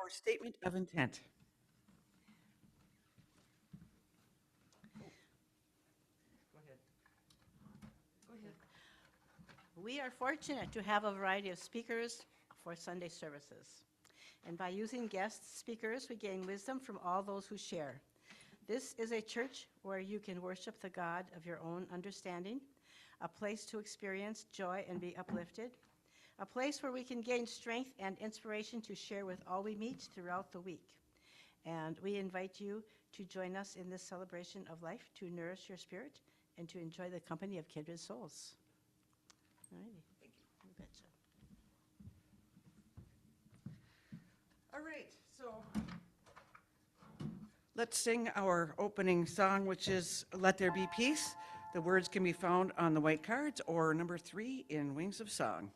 our statement of intent. We are fortunate to have a variety of speakers for Sunday services. And by using guest speakers, we gain wisdom from all those who share. This is a church where you can worship the God of your own understanding, a place to experience joy and be uplifted, a place where we can gain strength and inspiration to share with all we meet throughout the week. And we invite you to join us in this celebration of life, to nourish your spirit, and to enjoy the company of kindred souls. All righty. Thank you. You betcha. All right, so let's sing our opening song, which is Let There Be Peace. The words can be found on the white cards or number 3 in Wings of Song.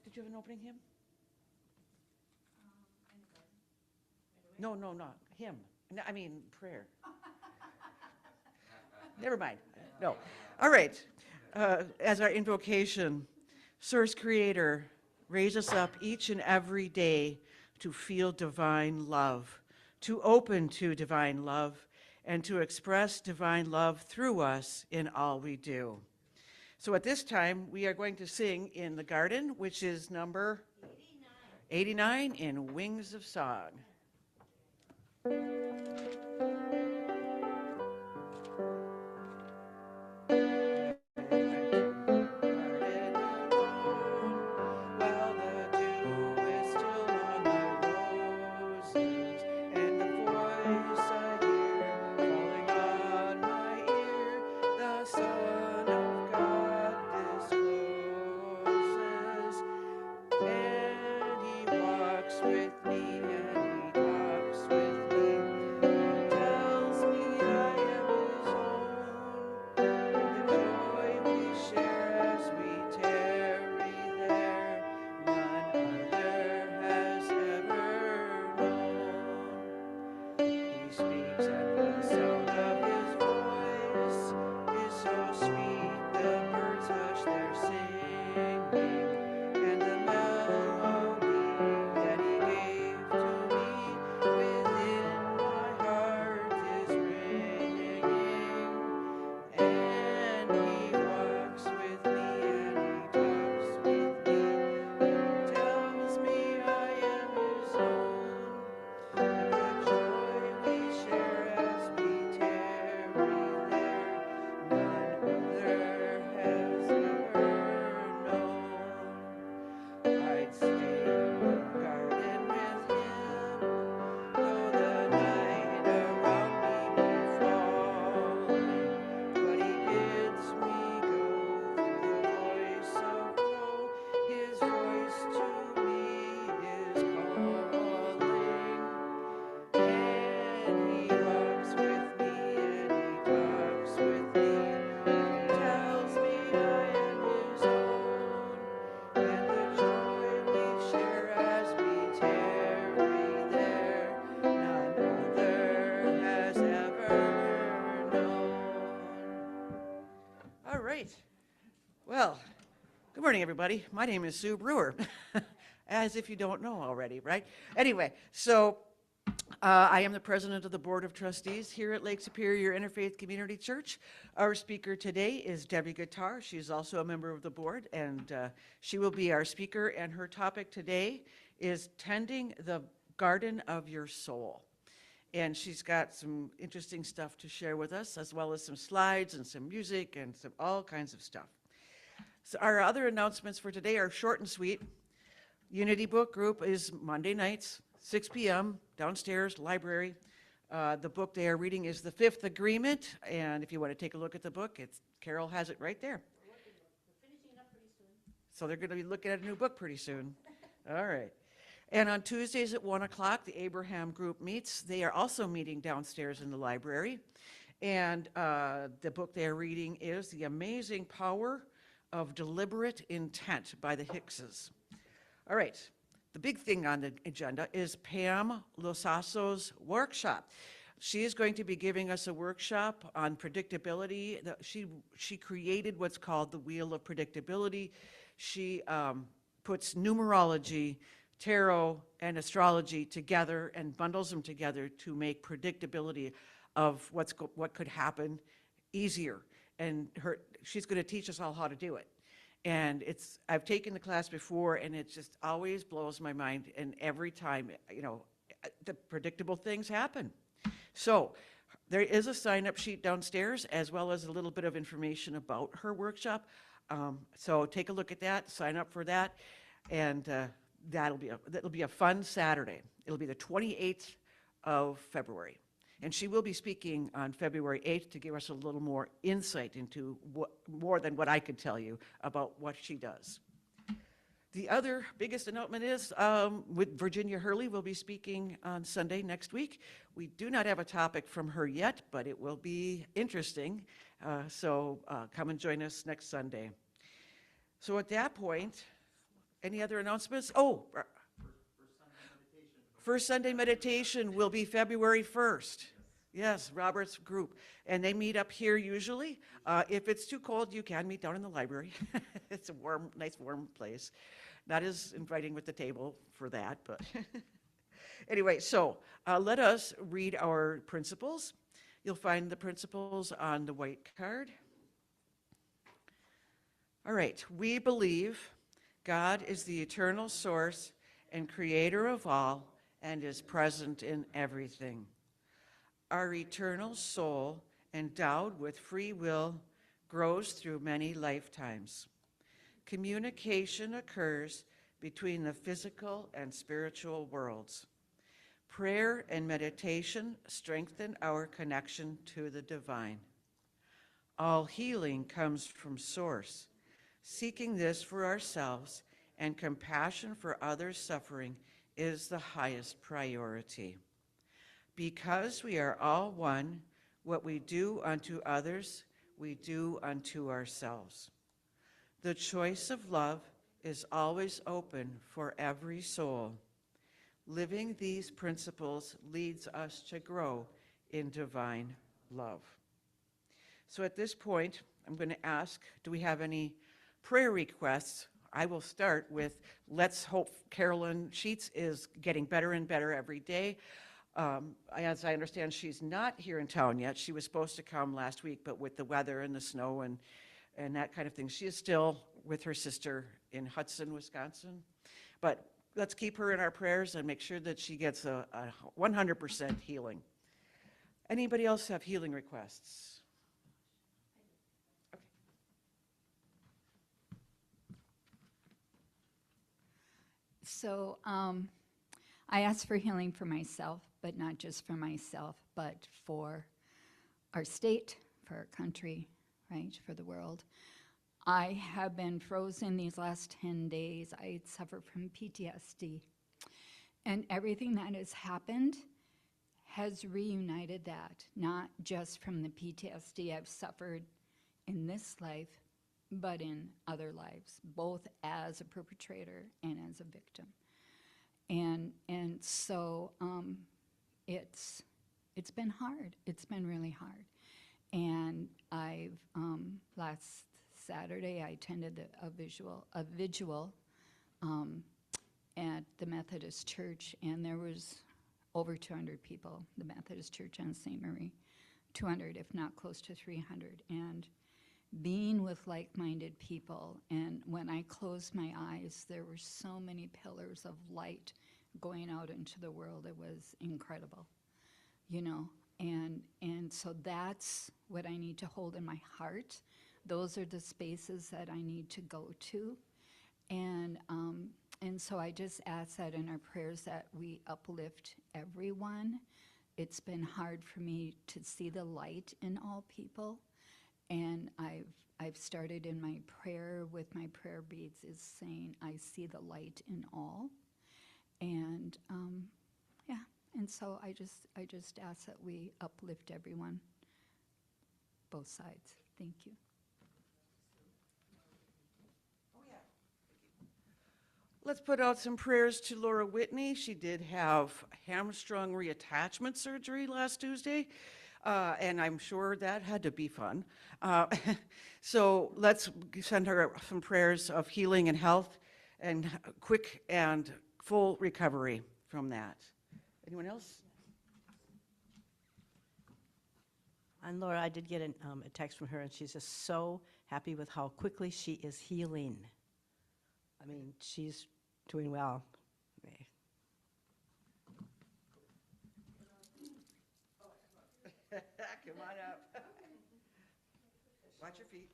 Did you have an opening hymn? No, not hymn. No, I mean prayer. Never mind. No. All right. As our invocation, Source Creator, raise us up each and every day to feel divine love, to open to divine love, and to express divine love through us in all we do. So at this time, we are going to sing in the garden, which is number 89 in Wings of Song. With me and Well, good morning, everybody. My name is Sue Brewer, as if you don't know already, right? Anyway, so I am the president of the Board of Trustees here at Lake Superior Interfaith Community Church. Our speaker today is Debbie Gitar. She's also a member of the board, and she will be our speaker, and her topic today is tending the garden of your soul. And she's got some interesting stuff to share with us, as well as some slides and some music and some all kinds of stuff. So our other announcements for today are short and sweet. Unity Book Group is Monday nights, 6 p.m., downstairs, library. The book they are reading is The Fifth Agreement, and if you want to take a look at the book, Carol has it right there. We're finishing up pretty soon. So they're going to be looking at a new book pretty soon. All right. And on Tuesdays at 1 o'clock, the Abraham Group meets. They are also meeting downstairs in the library. And the book they are reading is The Amazing Power of Deliberate Intent by the Hickses. All right. The big thing on the agenda is Pam Losasso's workshop. She is going to be giving us a workshop on predictability. She created what's called the Wheel of Predictability. She puts numerology, tarot, and astrology together and bundles them together to make predictability of what could happen easier. And she's going to teach us all how to do it. And I've taken the class before, and it just always blows my mind. And every time, the predictable things happen. So there is a sign-up sheet downstairs, as well as a little bit of information about her workshop. So take a look at that, sign up for that, and that'll be a fun Saturday. It'll be the 28th of February. And she will be speaking on February 8th to give us a little more insight into more than what I could tell you about what she does. The other biggest announcement is with Virginia Hurley will be speaking on Sunday next week. We do not have a topic from her yet, but it will be interesting. So come and join us next Sunday. So at that point, any other announcements? Oh, First Sunday meditation will be February 1st. Yes, Robert's group. And they meet up here usually. If it's too cold, you can meet down in the library. It's a nice warm place. Not as inviting with the table for that, but anyway, so let us read our principles. You'll find the principles on the white card. All right, we believe God is the eternal source and creator of all, and is present in everything. Our eternal soul, endowed with free will, grows through many lifetimes. Communication occurs between the physical and spiritual worlds. Prayer and meditation strengthen our connection to the divine. All healing comes from Source. Seeking this for ourselves and compassion for others suffering is the highest priority. Because we are all one, what we do unto others, we do unto ourselves. The choice of love is always open for every soul. Living these principles leads us to grow in divine love. So at this point, I'm going to ask, do we have any prayer requests? I will start with, let's hope Carolyn Sheets is getting better and better every day. As I understand, she's not here in town yet. She was supposed to come last week, but with the weather and the snow and that kind of thing, she is still with her sister in Hudson, Wisconsin. But let's keep her in our prayers and make sure that she gets a 100% healing. Anybody else have healing requests? So I asked for healing for myself, but not just for myself, but for our state, for our country, right, for the world. I have been frozen these last 10 days. I suffer from PTSD. And everything that has happened has reunited that, not just from the PTSD I've suffered in this life, but in other lives, both as a perpetrator and as a victim. And so it's been hard. It's been really hard. And I've last Saturday, I attended a vigil at the Methodist Church, and there was over 200 people, the Methodist Church on St. Marie, 200, if not close to 300. And being with like-minded people, and when I closed my eyes, there were so many pillars of light going out into the world. It was incredible, you know. And so that's what I need to hold in my heart. Those are the spaces that I need to go to. And so I just ask that in our prayers that we uplift everyone. It's been hard for me to see the light in all people. And I've started in my prayer with my prayer beads is saying, I see the light in all. And yeah, and so I just ask that we uplift everyone, both sides. Thank you. Let's put out some prayers to Laura Whitney. She did have hamstring reattachment surgery last Tuesday, and I'm sure that had to be fun. So let's send her some prayers of healing and health and quick and full recovery from that. Anyone else? And Laura, I did get a text from her, and she's just so happy with how quickly she is healing. I mean, she's doing well. Come on up. Watch your feet.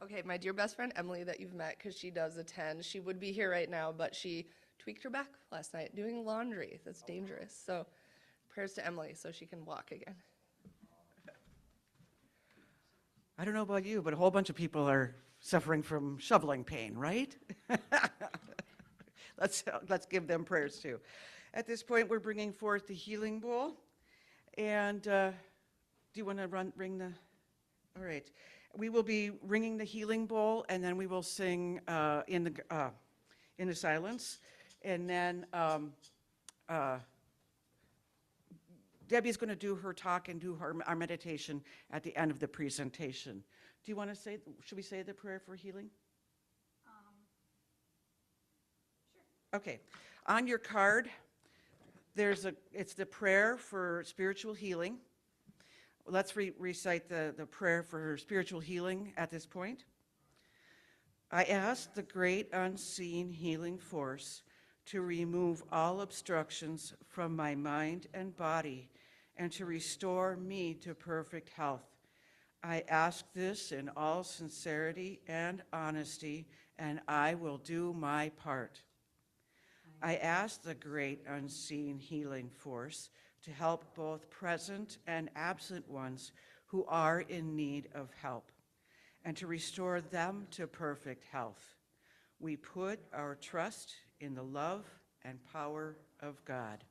Okay, my dear best friend Emily that you've met, because she does attend, she would be here right now, but she tweaked her back last night doing laundry. That's dangerous. So prayers to Emily so she can walk again. I don't know about you, but a whole bunch of people are suffering from shoveling pain, right? Let's give them prayers too. At this point, we're bringing forth the healing bowl. And do you want to ring the? All right. We will be ringing the healing bowl, and then we will sing in the silence, and then Debbie's going to do her talk and do our meditation at the end of the presentation. Do you want to say? Should we say the prayer for healing? Sure. Okay. On your card, it's the prayer for spiritual healing. Let's recite the prayer for spiritual healing at this point. I ask the great unseen healing force to remove all obstructions from my mind and body and to restore me to perfect health. I ask this in all sincerity and honesty, and I will do my part. I ask the great unseen healing force to help both present and absent ones who are in need of help, and to restore them to perfect health. We put our trust in the love and power of God.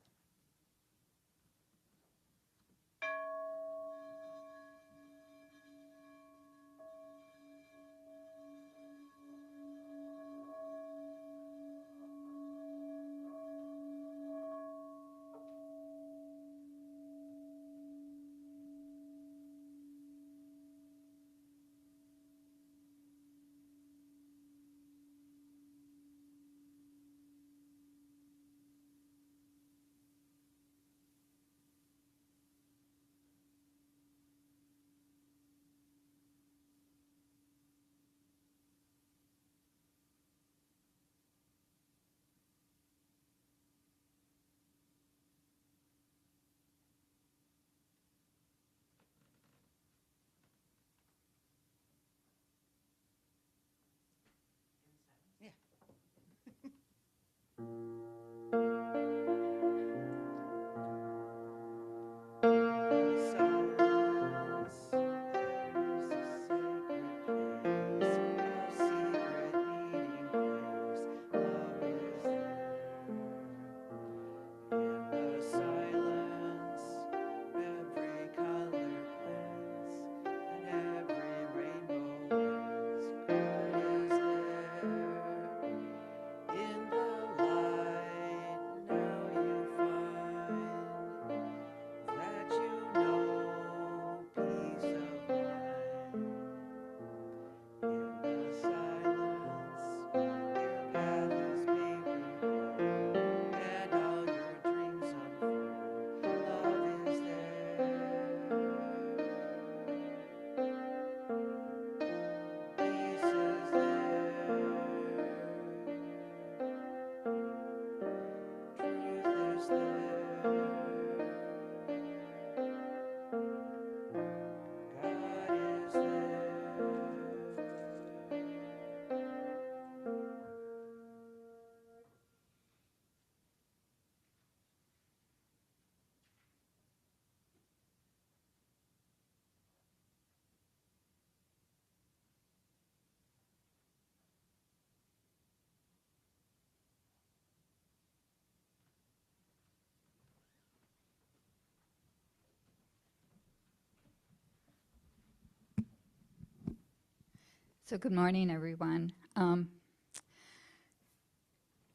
So good morning, everyone.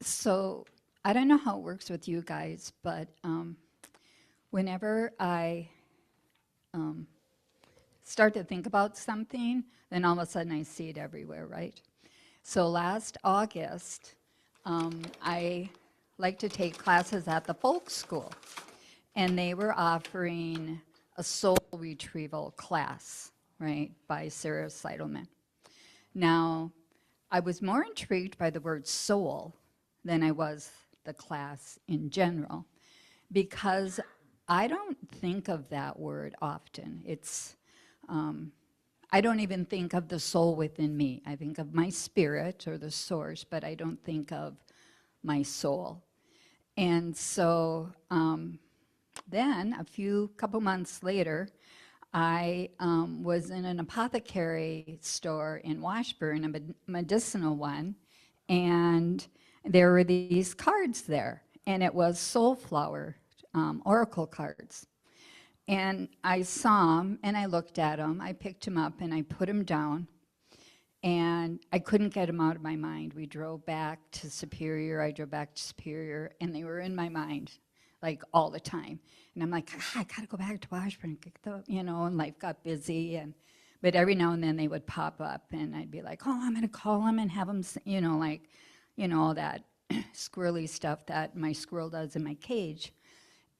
So I don't know how it works with you guys, but whenever I start to think about something, then all of a sudden I see it everywhere, right? So last August, I like to take classes at the folk school, and they were offering a soul retrieval class, right, by Sarah Seidelman. Now, I was more intrigued by the word soul than I was the class in general, because I don't think of that word often. I don't even think of the soul within me. I think of my spirit or the source, but I don't think of my soul. And so then couple months later, I was in an apothecary store in Washburn, a medicinal one, and there were these cards there, and it was soul flower oracle cards. And I saw them, and I looked at them, I picked them up, and I put them down, and I couldn't get them out of my mind. We drove back to Superior, I drove back to Superior, and they were in my mind, like all the time. And I'm like, I gotta go back to Washburn, and life got busy, but every now and then they would pop up, and I'd be like, I'm gonna call them and have them, all that squirrely stuff that my squirrel does in my cage.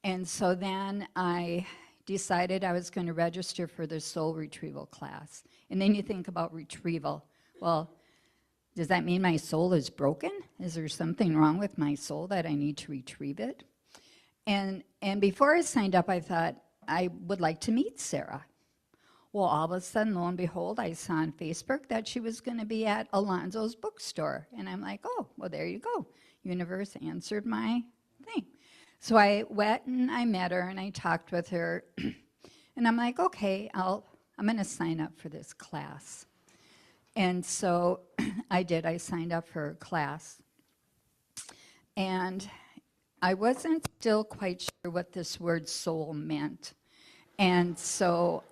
And so then I decided I was going to register for the soul retrieval class. And then you think about retrieval. Well, does that mean my soul is broken? Is there something wrong with my soul that I need to retrieve it? And before I signed up, I thought I would like to meet Sarah. Well, all of a sudden, lo and behold, I saw on Facebook that she was going to be at Alonzo's bookstore. And I'm like, oh, well, there you go. Universe answered my thing. So I went and I met her and I talked with her. And I'm like, okay, I'm going to sign up for this class. And so I did. I signed up for her class. And I wasn't still quite sure what this word soul meant. And so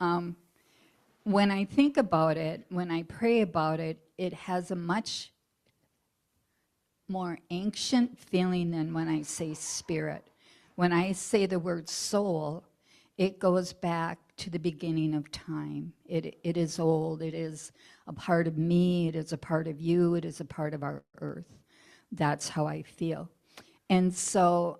when I think about it, when I pray about it, it has a much more ancient feeling than when I say spirit. When I say the word soul, it goes back to the beginning of time. It is old. It is a part of me. It is a part of you. It is a part of our earth. That's how I feel. And so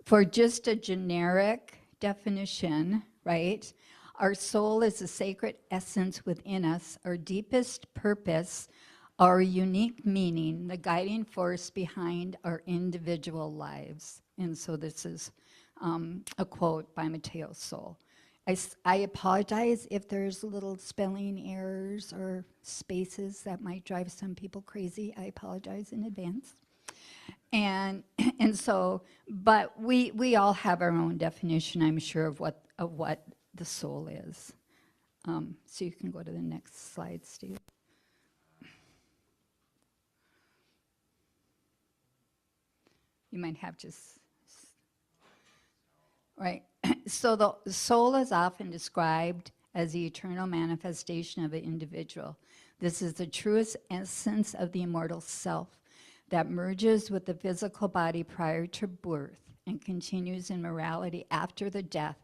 for just a generic definition, right, our soul is a sacred essence within us, our deepest purpose, our unique meaning, the guiding force behind our individual lives. And so this is a quote by Mateo Soul. I apologize if there's little spelling errors or spaces that might drive some people crazy. I apologize in advance. And so, but we all have our own definition, I'm sure, of what the soul is. So you can go to the next slide, Steve. You might have just, right. So the soul is often described as the eternal manifestation of an individual. This is the truest essence of the immortal self that merges with the physical body prior to birth and continues in morality after the death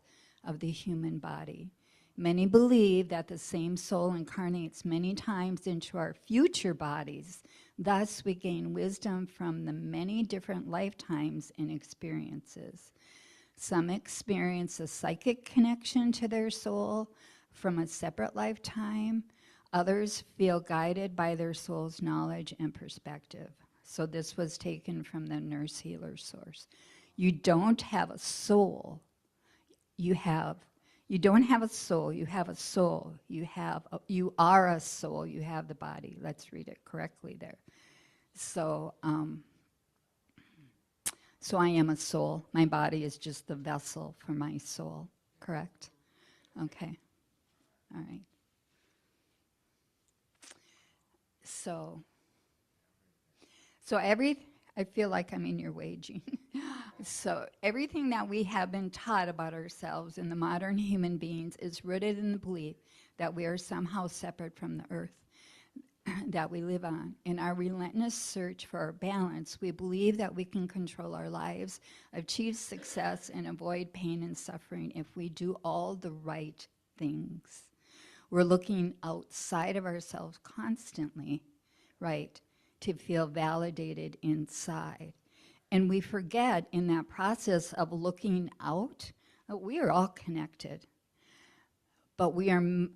of the human body. Many believe that the same soul incarnates many times into our future bodies. Thus, we gain wisdom from the many different lifetimes and experiences. Some experience a psychic connection to their soul from a separate lifetime. Others feel guided by their soul's knowledge and perspective. So this was taken from the Nurse Healer source. You don't have a soul. You don't have a soul. You have a soul. You are a soul. You have the body. Let's read it correctly there. So I am a soul. My body is just the vessel for my soul. Correct? Okay. All right. So I feel like I'm in your way, Jean. So everything that we have been taught about ourselves and the modern human beings is rooted in the belief that we are somehow separate from the earth that we live on. In our relentless search for our balance, we believe that we can control our lives, achieve success, and avoid pain and suffering if we do all the right things. We're looking outside of ourselves constantly, right, to feel validated inside. And we forget in that process of looking out that we are all connected. But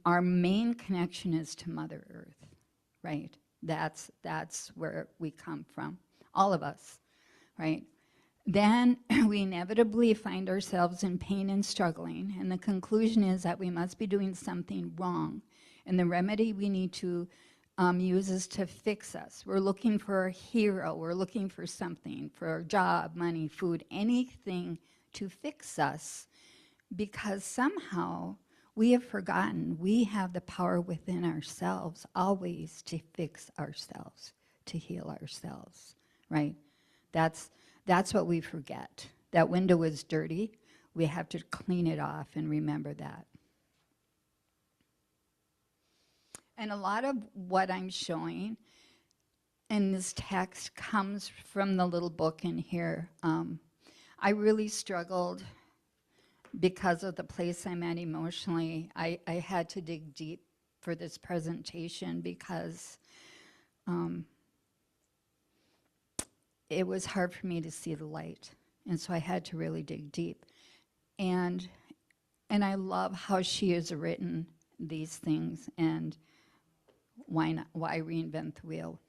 our main connection is to Mother Earth, right? That's where we come from, all of us, right? Then we inevitably find ourselves in pain and struggling, and the conclusion is that we must be doing something wrong, and the remedy we need to use is to fix us. We're looking for a hero, we're looking for something, for a job, money, food, anything to fix us, because somehow we have forgotten we have the power within ourselves always to fix ourselves, to heal ourselves, right? That's what we forget. That window is dirty. We have to clean it off and remember that. And a lot of what I'm showing in this text comes from the little book in here. I really struggled because of the place I'm at emotionally. I had to dig deep for this presentation because it was hard for me to see the light. And so I had to really dig deep. And I love how she has written these things, and why reinvent the wheel?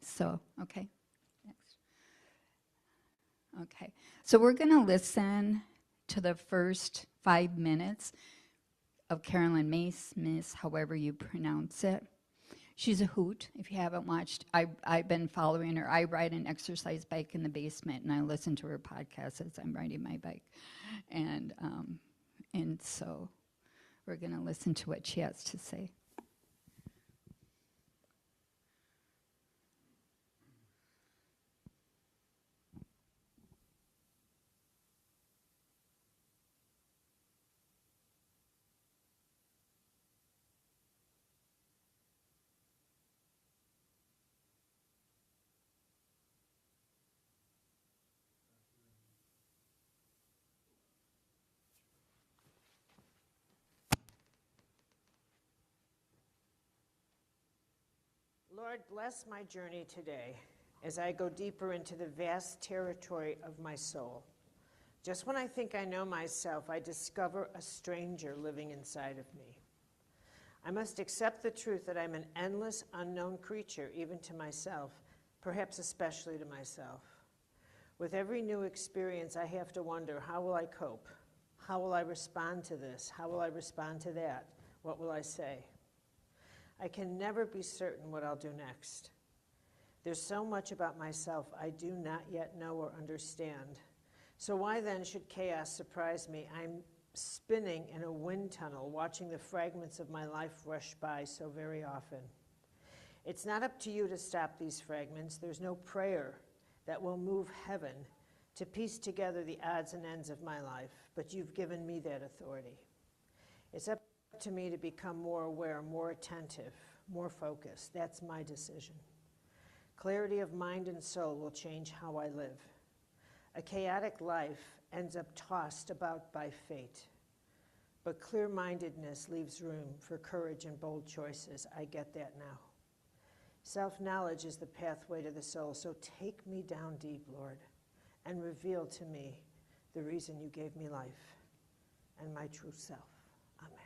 So, okay, next. Okay, so we're gonna listen to the first 5 minutes of Carolyn Mace, Miss, however you pronounce it. She's a hoot. If you haven't watched, I've been following her. I ride an exercise bike in the basement, and I listen to her podcast as I'm riding my bike. And so we're going to listen to what she has to say. Lord, bless my journey today as I go deeper into the vast territory of my soul. Just when I think I know myself, I discover a stranger living inside of me. I must accept the truth that I'm an endless, unknown creature, even to myself, perhaps especially to myself. With every new experience, I have to wonder, how will I cope? How will I respond to this? How will I respond to that? What will I say? I can never be certain what I'll do next. There's so much about myself I do not yet know or understand. So why then should chaos surprise me? I'm spinning in a wind tunnel, watching the fragments of my life rush by so very often. It's not up to you to stop these fragments. There's no prayer that will move heaven to piece together the odds and ends of my life, but you've given me that authority. It's up to me to become more aware, more attentive, more focused. That's my decision. Clarity of mind and soul will change how I live. A chaotic life ends up tossed about by fate, but clear-mindedness leaves room for courage and bold choices. I get that now. Self-knowledge is the pathway to the soul, so take me down deep, Lord, and reveal to me the reason you gave me life and my true self. Amen.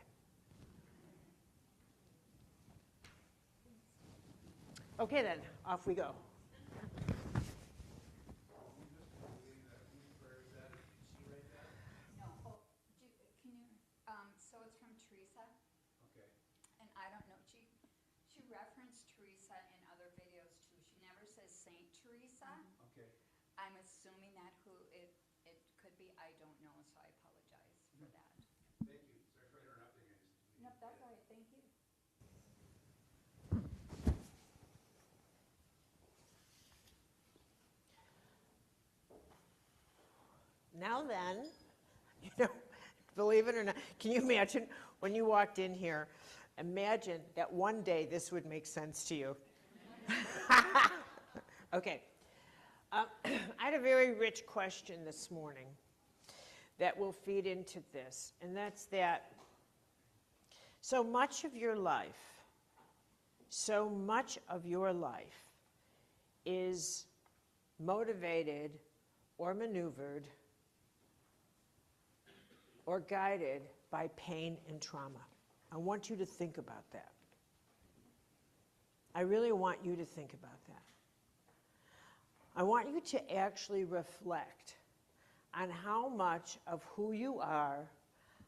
Okay then, off we go. No, can you, so it's from Teresa? Okay. And I don't know, she referenced Teresa in other videos too. She never says Saint Teresa. Okay. I'm assuming that who it could be, I don't know, so I apologize for that. Thank you. Sorry for interrupting. Nope, that's all right, thank you. Now then, believe it or not, can you imagine when you walked in here, Imagine that one day this would make sense to you. Okay. I had a very rich question this morning that will feed into this, and that's that so much of your life is motivated or maneuvered or guided by pain and trauma. I want you to think about that. I really want you to think about that. I want you to actually reflect on how much of who you are,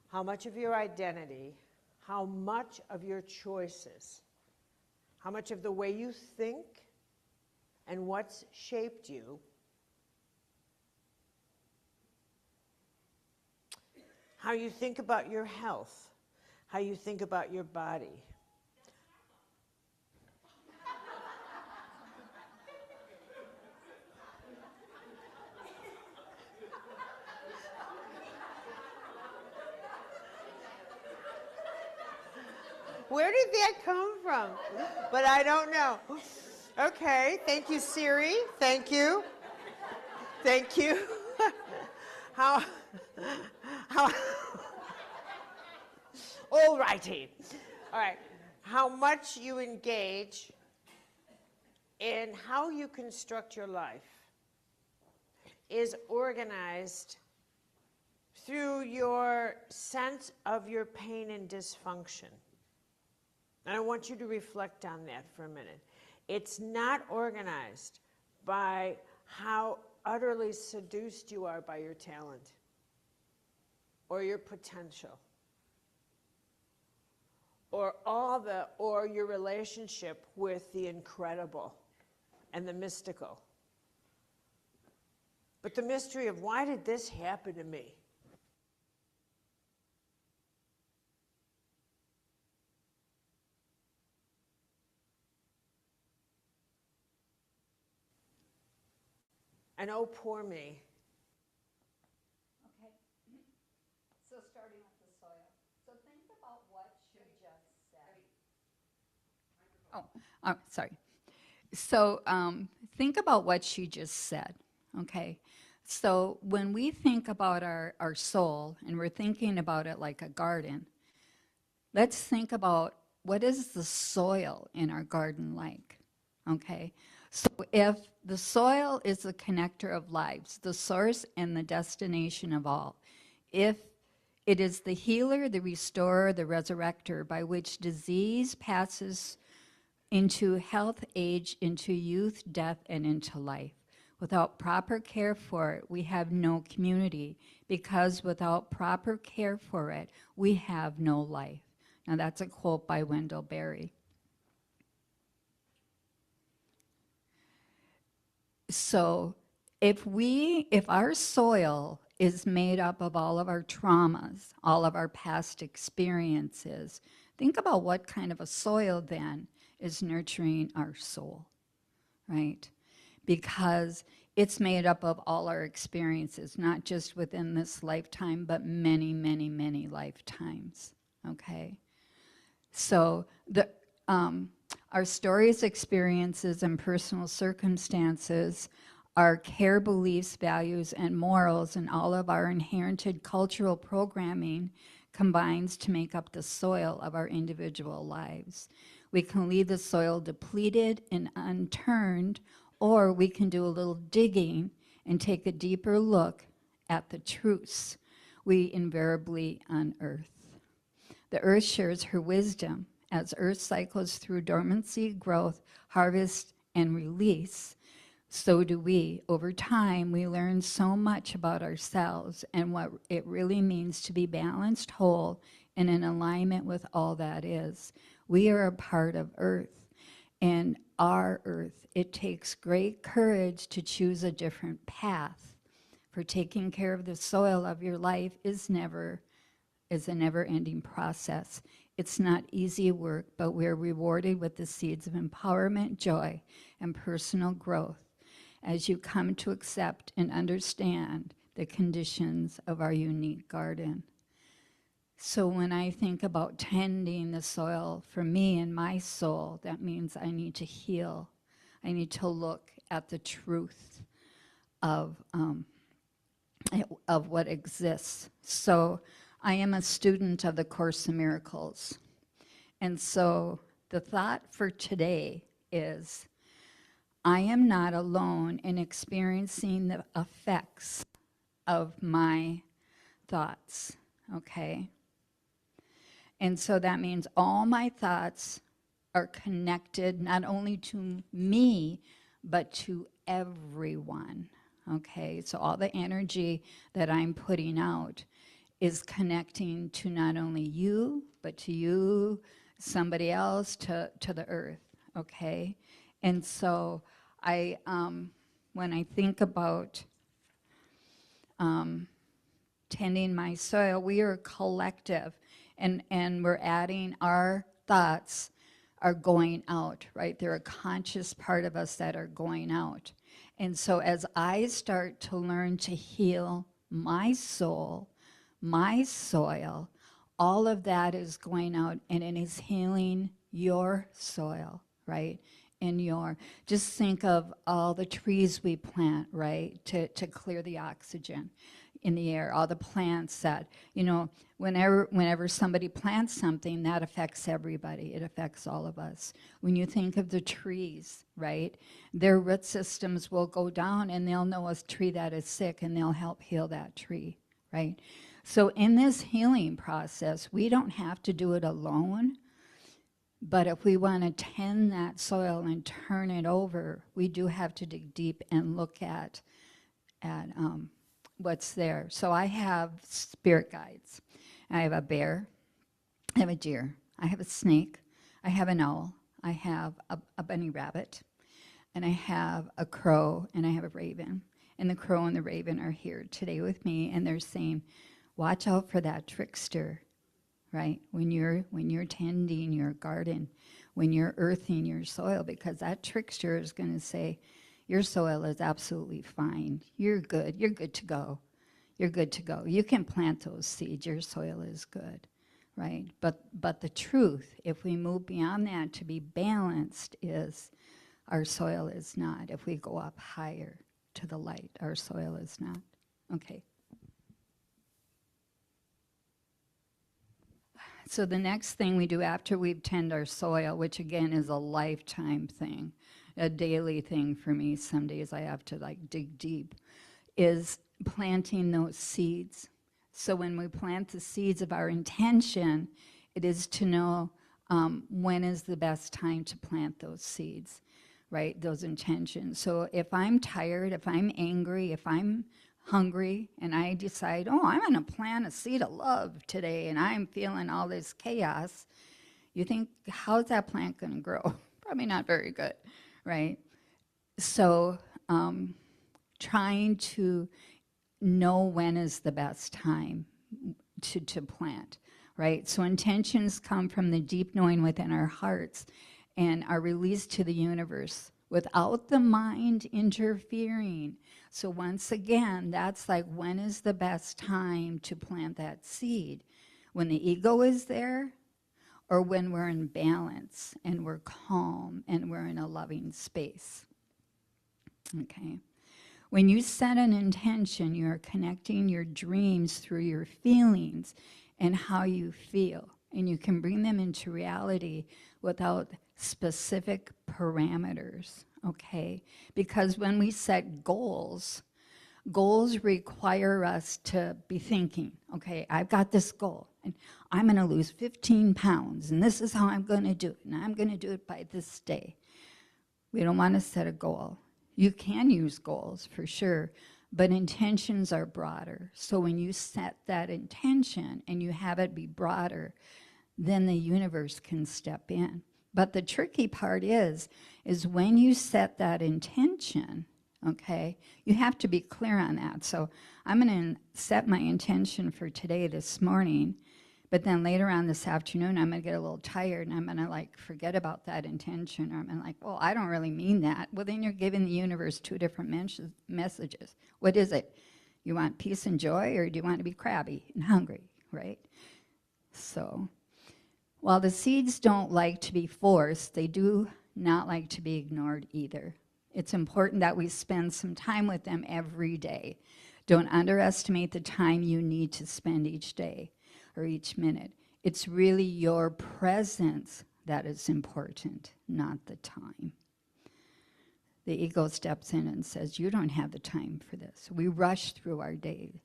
how much of your identity, how much of your choices, how much of the way you think and what's shaped you, how you think about your health, how you think about your body. Where did that come from? But I don't know. Okay, thank you, Siri. Thank you. Thank you. how, all righty. All right. How much you engage in how you construct your life is organized through your sense of your pain and dysfunction. And I want you to reflect on that for a minute. It's not organized by how utterly seduced you are by your talent or your potential or your relationship with the incredible and the mystical. But the mystery of why did this happen to me? And oh, poor me. Okay. So starting with the soil. So think about what she just said. Oh, sorry. So think about what she just said, okay? So when we think about our soul, and we're thinking about it like a garden, let's think about what is the soil in our garden like, okay? So if the soil is the connector of lives, the source and the destination of all, if it is the healer, the restorer, the resurrector by which disease passes into health, age, into youth, death, and into life. Without proper care for it, we have no community, because without proper care for it, we have no life. Now that's a quote by Wendell Berry. So if our soil is made up of all of our traumas, all of our past experiences, think about what kind of a soil then is nurturing our soul, right? Because it's made up of all our experiences, not just within this lifetime, but many, many, many lifetimes, okay? So our stories, experiences, and personal circumstances, our care, beliefs, values, and morals, and all of our inherited cultural programming combines to make up the soil of our individual lives. We can leave the soil depleted and unturned, or we can do a little digging and take a deeper look at the truths we invariably unearth. The earth shares her wisdom as earth cycles through dormancy, growth, harvest, and release. So do we. Over time, we learn so much about ourselves and what it really means to be balanced, whole, and in alignment with all that is. We are a part of earth, and our earth. It takes great courage to choose a different path. For taking care of the soil of your life is a never-ending process. It's not easy work, but we're rewarded with the seeds of empowerment, joy, and personal growth as you come to accept and understand the conditions of our unique garden. So when I think about tending the soil for me and my soul, that means I need to heal. I need to look at the truth of what exists. So I am a student of the Course in Miracles. And so the thought for today is, I am not alone in experiencing the effects of my thoughts, okay? And so that means all my thoughts are connected not only to me, but to everyone, okay? So all the energy that I'm putting out is connecting to not only you, but to you, somebody else, to the earth, okay? And so I, when I think about tending my soil, we are a collective, and we're adding our thoughts are going out, right? They're a conscious part of us that are going out. And so as I start to learn to heal my soul, my soil, all of that is going out, and it is healing your soil, right? In your, just think of all the trees we plant, right? To clear the oxygen in the air, all the plants that, you know, whenever somebody plants something, that affects everybody. It affects all of us. When you think of the trees, right, their root systems will go down, and they'll know a tree that is sick, and they'll help heal that tree, right? So in this healing process, we don't have to do it alone, but if we want to tend that soil and turn it over, we do have to dig deep and look at what's there. So I have spirit guides. I have a bear, I have a deer, I have a snake, I have an owl, I have a bunny rabbit, and I have a crow, and I have a raven. And the crow and the raven are here today with me, and they're saying, watch out for that trickster, right? When you're tending your garden, when you're earthing your soil, because that trickster is going to say, your soil is absolutely fine. You're good to go. You're good to go. You can plant those seeds. Your soil is good, right? But the truth, if we move beyond that to be balanced, is our soil is not. If we go up higher to the light, our soil is not. Okay. So the next thing we do after we've tended our soil, which again is a lifetime thing, a daily thing for me, some days I have to like dig deep, is planting those seeds. So when we plant the seeds of our intention, it is to know when is the best time to plant those seeds, right? Those intentions. So if I'm tired, if I'm angry, if I'm hungry, and I decide, oh, I'm going to plant a seed of love today, and I'm feeling all this chaos, you think, how's that plant going to grow? Probably not very good, right? So trying to know when is the best time to plant, right? So intentions come from the deep knowing within our hearts and are released to the universe without the mind interfering. So once again, that's like, when is the best time to plant that seed? When the ego is there, or when we're in balance and we're calm and we're in a loving space? Okay. When you set an intention, you're connecting your dreams through your feelings and how you feel. And you can bring them into reality without specific parameters, okay? Because when we set goals, goals require us to be thinking, okay, I've got this goal, and I'm going to lose 15 pounds, and this is how I'm going to do it, and I'm going to do it by this day. We don't want to set a goal. You can use goals for sure, but intentions are broader. So when you set that intention and you have it be broader, then the universe can step in. But the tricky part is when you set that intention, okay, you have to be clear on that. So I'm going to set my intention for today, this morning, but then later on this afternoon, I'm going to get a little tired, and I'm going to like forget about that intention. Or I'm going to like, well, I don't really mean that. Well, then you're giving the universe two different messages. What is it? You want peace and joy, or do you want to be crabby and hungry, right? So while the seeds don't like to be forced, they do not like to be ignored either. It's important that we spend some time with them every day. Don't underestimate the time you need to spend each day or each minute. It's really your presence that is important, not the time. The ego steps in and says, you don't have the time for this. We rush through our day.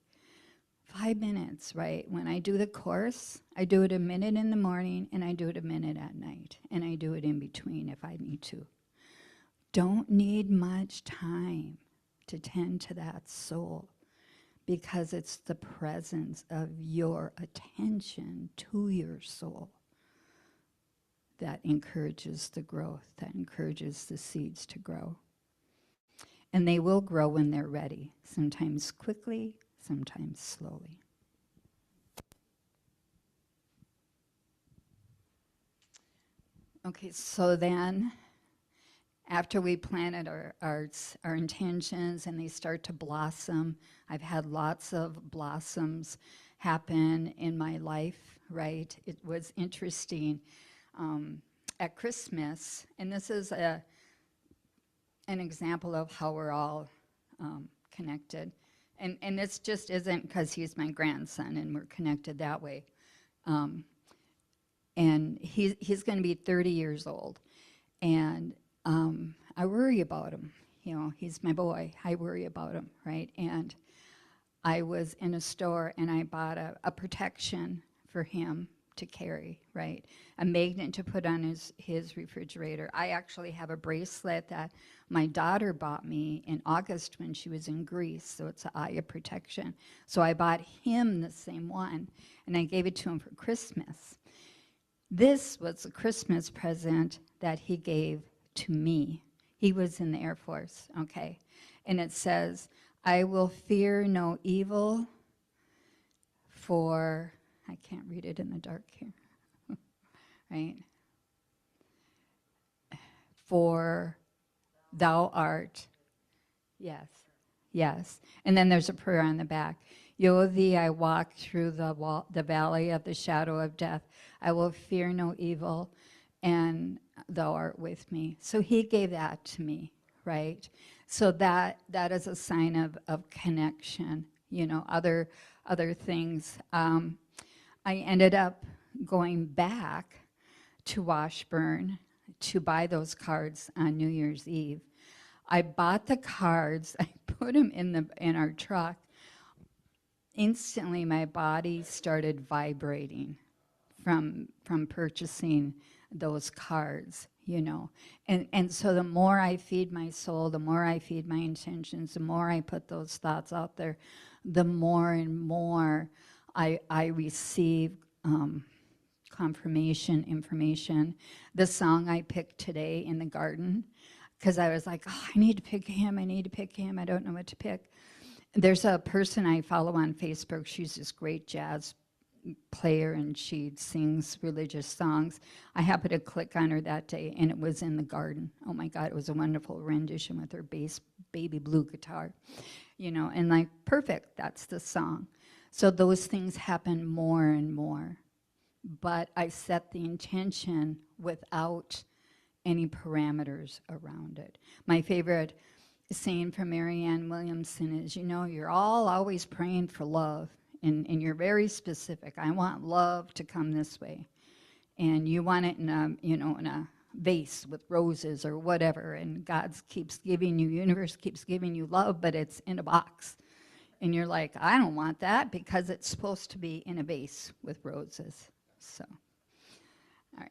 5 minutes, right? When I do the course, I do it a minute in the morning and I do it a minute at night. And I do it in between if I need to. Don't need much time to tend to that soul because it's the presence of your attention to your soul that encourages the growth, that encourages the seeds to grow. And they will grow when they're ready, sometimes quickly, sometimes slowly. Okay, so then after we planted our intentions and they start to blossom, I've had lots of blossoms happen in my life, right? It was interesting. At Christmas, and this is an example of how we're all connected. And this just isn't because he's my grandson and we're connected that way. And he's going to be 30 years old. And I worry about him. You know, he's my boy. I worry about him, right? And I was in a store and I bought a protection for him to carry, right? A magnet to put on his refrigerator. I actually have a bracelet that my daughter bought me in August when she was in Greece, so it's an eye protection. So I bought him the same one, and I gave it to him for Christmas. This was a Christmas present that he gave to me. He was in the Air Force, okay? And it says, I will fear no evil for... I can't read it in the dark here, right? For thou art, yes, yes. And then there's a prayer on the back. Yo, thee I walk through the valley of the shadow of death. I will fear no evil, and thou art with me. So he gave that to me, right? So that is a sign of connection, you know, other things. I ended up going back to Washburn to buy those cards on New Year's Eve. I bought the cards, I put them in our truck. Instantly, my body started vibrating from purchasing those cards, you know. And so the more I feed my soul, the more I feed my intentions, the more I put those thoughts out there, the more and more I receive confirmation, information. The song I picked today in the garden, because I was like, oh, I need to pick him, I don't know what to pick. There's a person I follow on Facebook, she's this great jazz player and she sings religious songs. I happened to click on her that day and it was in the garden. Oh my God, it was a wonderful rendition with her bass, baby blue guitar, you know, and like, perfect, that's the song. So those things happen more and more. But I set the intention without any parameters around it. My favorite saying from Marianne Williamson is, you know, you're all always praying for love, and you're very specific. I want love to come this way. And you want it in a vase with roses or whatever, and God keeps giving you, universe keeps giving you love, but it's in a box. And you're like, I don't want that because it's supposed to be in a vase with roses. So, all right.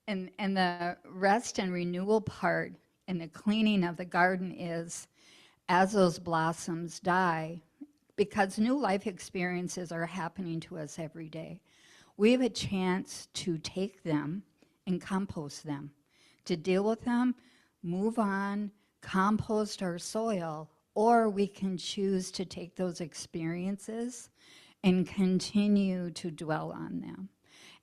And the rest and renewal part and the cleaning of the garden is as those blossoms die, because new life experiences are happening to us every day. We have a chance to take them and compost them, to deal with them, move on, compost our soil, or we can choose to take those experiences and continue to dwell on them.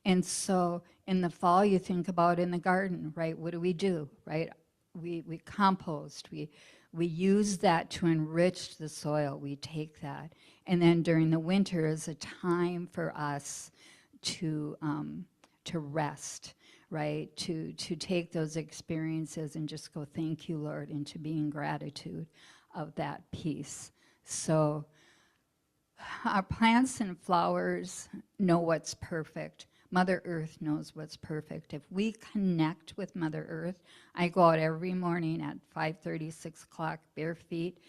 And so in the fall, you think about in the garden, right? What do, right? We compost, we use that to enrich the soil. We take that And then during the winter is a time for us to rest, right? To take those experiences and just go, thank you, Lord, and to be in gratitude of that peace. So our plants and flowers know what's perfect. Mother Earth knows what's perfect. If we connect with Mother Earth, I go out every morning at 5:30, 6 o'clock, bare feet.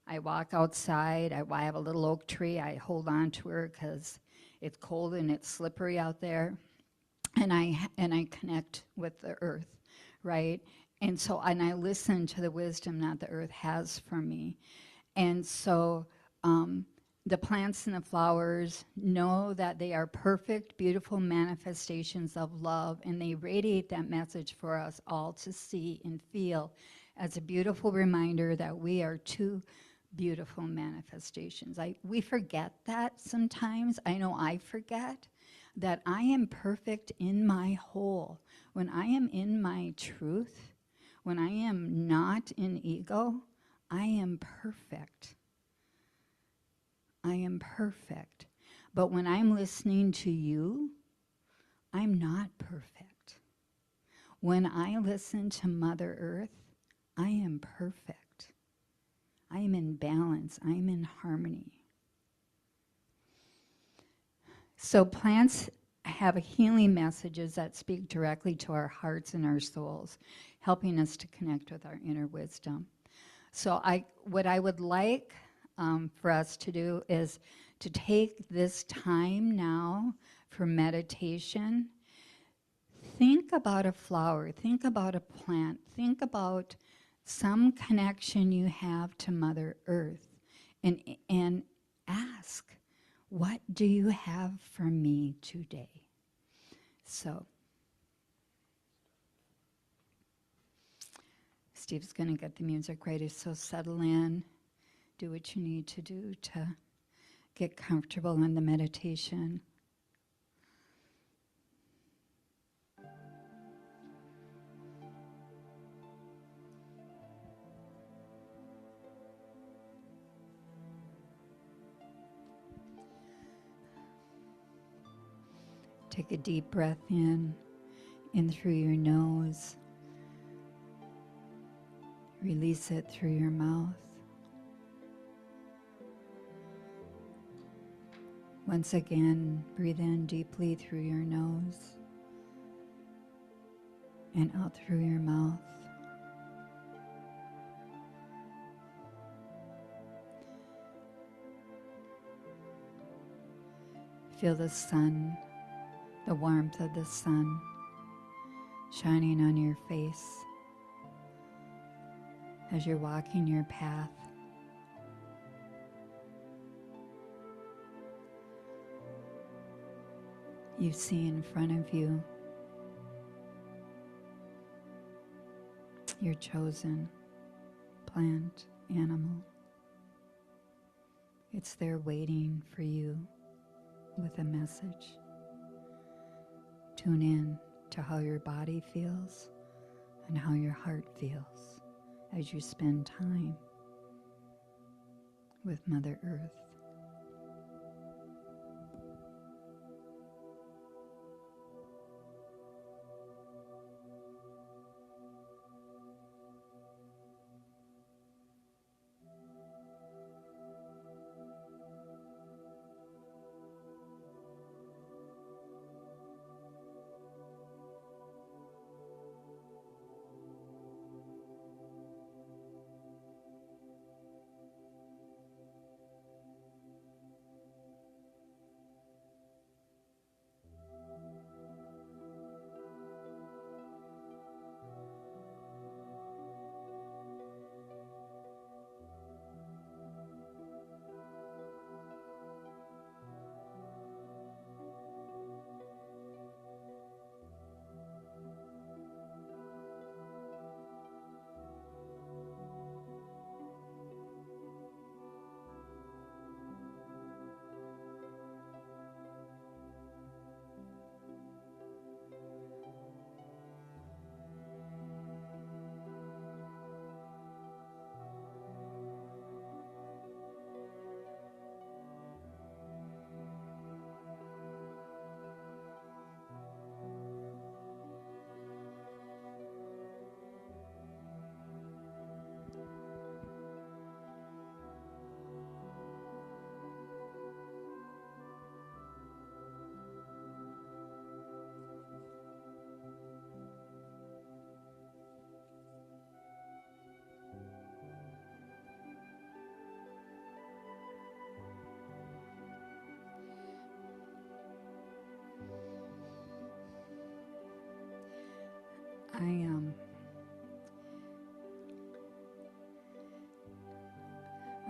I walk outside. I have a little oak tree. I hold on to her because it's cold and it's slippery out there. And I connect with the earth, right? And I listen to the wisdom that the earth has for me. And so the plants and the flowers know that they are perfect, beautiful manifestations of love, and they radiate that message for us all to see and feel as a beautiful reminder that we are two beautiful manifestations. We forget that sometimes. I know I forget that I am perfect in my whole. When I am in my truth, when I am not in ego, I am perfect. I am perfect. But when I'm listening to you, I'm not perfect. When I listen to Mother Earth, I am perfect. I am in balance. I am in harmony. So plants have healing messages that speak directly to our hearts and our souls, helping us to connect with our inner wisdom. So what I would like for us to do is to take this time now for meditation. Think about a flower, think about a plant, think about some connection you have to Mother Earth, and ask, what do you have for me today? So Steve's going to get the music ready, so settle in, do what you need to do to get comfortable in the meditation. Take a deep breath in through your nose. Release it through your mouth. Once again, breathe in deeply through your nose and out through your mouth. Feel the sun, the warmth of the sun shining on your face as you're walking your path. You see in front of you your chosen plant, animal. It's there waiting for you with a message. Tune in to how your body feels and how your heart feels as you spend time with Mother Earth.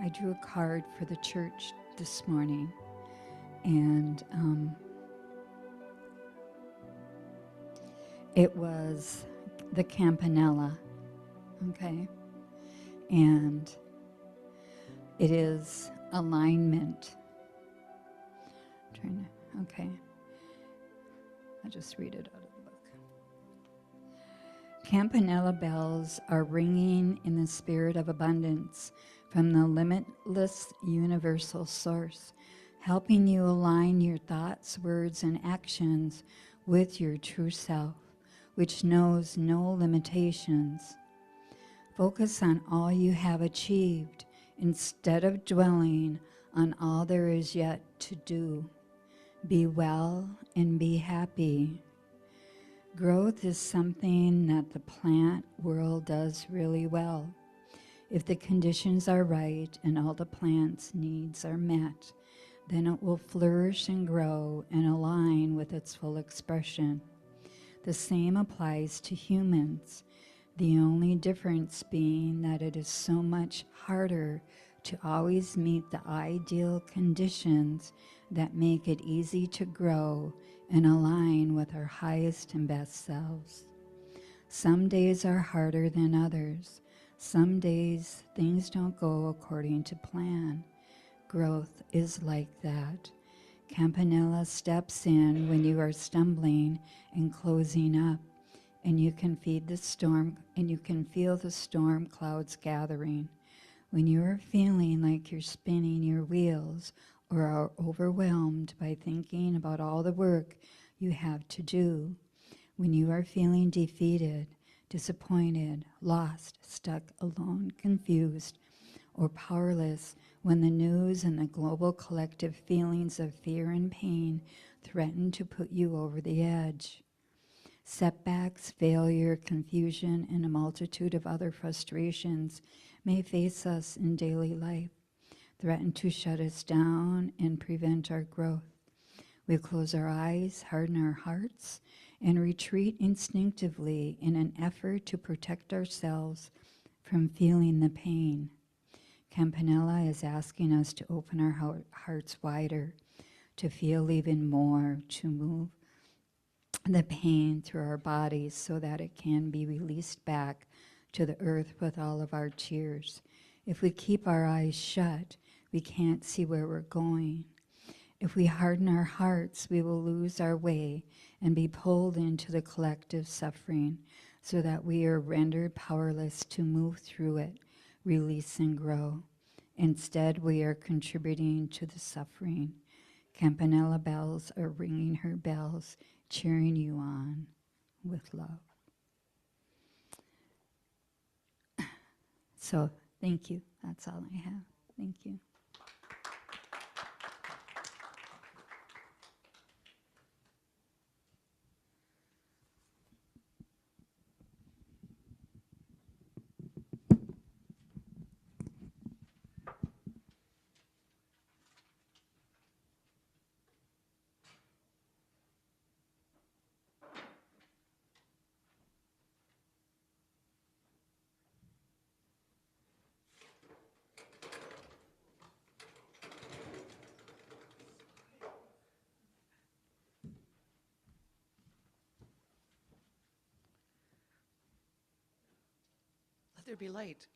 I drew a card for the church this morning, and it was the Campanella, okay? And it is alignment. Okay. I'll just read it out of the book. Campanella bells are ringing in the spirit of abundance from the limitless universal source, helping you align your thoughts, words, and actions with your true self, which knows no limitations. Focus on all you have achieved instead of dwelling on all there is yet to do. Be well and be happy. Growth is something that the plant world does really well. If the conditions are right and all the plant's needs are met, then it will flourish and grow and align with its full expression. The same applies to humans, the only difference being that it is so much harder to always meet the ideal conditions that make it easy to grow and align with our highest and best selves. Some days are harder than others. Some days things don't go according to plan. Growth is like that. Campanella steps in when you are stumbling and closing up, and you can feel the storm clouds gathering. When you are feeling like you're spinning your wheels or are overwhelmed by thinking about all the work you have to do, when you are feeling defeated, disappointed, lost, stuck, alone, confused, or powerless, when the news and the global collective feelings of fear and pain threaten to put you over the edge. Setbacks, failure, confusion, and a multitude of other frustrations may face us in daily life, threaten to shut us down and prevent our growth. We close our eyes, harden our hearts, and retreat instinctively in an effort to protect ourselves from feeling the pain. Campanella is asking us to open our hearts wider, to feel even more, to move the pain through our bodies so that it can be released back to the earth with all of our tears. If we keep our eyes shut, we can't see where we're going. If we harden our hearts, we will lose our way and be pulled into the collective suffering so that we are rendered powerless to move through it, release, and grow. Instead, we are contributing to the suffering. Campanella bells are ringing her bells, cheering you on with love. So, thank you. That's all I have. Thank you. Let there be light.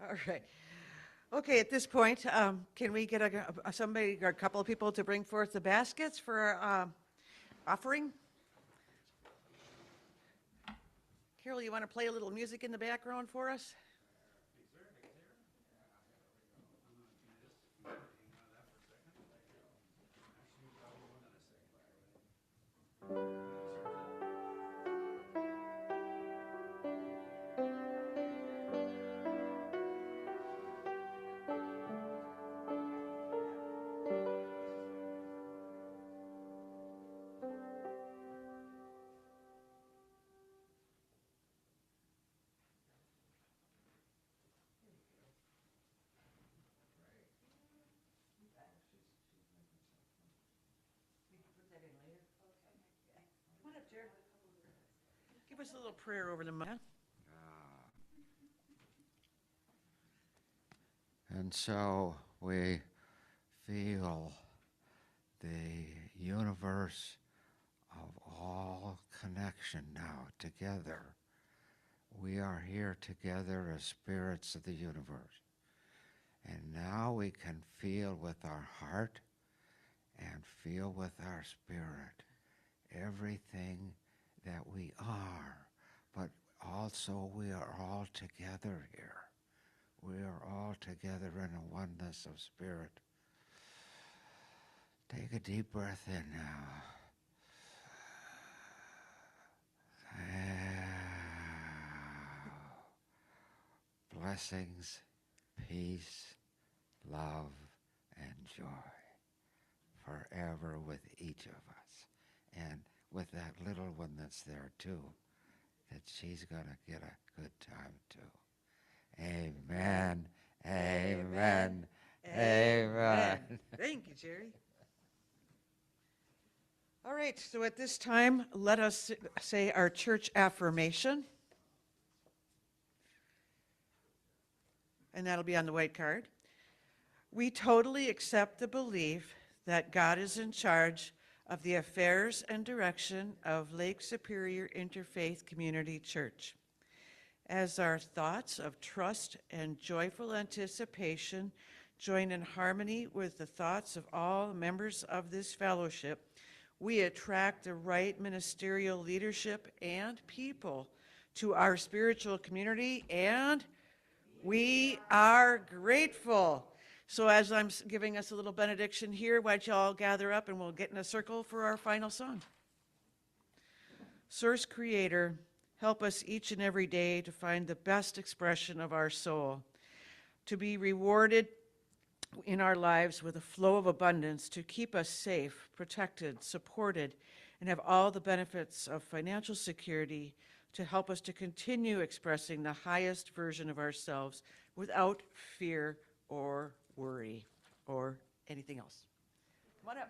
All right. Okay, at this point, can we get somebody or a couple of people to bring forth the baskets for our offering? Carol, you want to play a little music in the background for us? Give us a little prayer over the mic. And so we feel the universe of all connection now together. We are here together as spirits of the universe. And now we can feel with our heart and feel with our spirit everything that we are, but also we are all together here. We are all together in a oneness of spirit. Take a deep breath in now. Blessings, peace, love, and joy forever with each of us. And with that little one that's there too, that she's going to get a good time too. Amen, amen, amen. Thank you, Jerry. All right, so at this time, let us say our church affirmation. And that'll be on the white card. We totally accept the belief that God is in charge of the affairs and direction of Lake Superior Interfaith Community Church. As our thoughts of trust and joyful anticipation join in harmony with the thoughts of all members of this fellowship, we attract the right ministerial leadership and people to our spiritual community, and we are grateful. So as I'm giving us a little benediction here, why don't you all gather up and we'll get in a circle for our final song. Source Creator, help us each and every day to find the best expression of our soul, to be rewarded in our lives with a flow of abundance, to keep us safe, protected, supported, and have all the benefits of financial security to help us to continue expressing the highest version of ourselves without fear or worry or anything else. Come on up.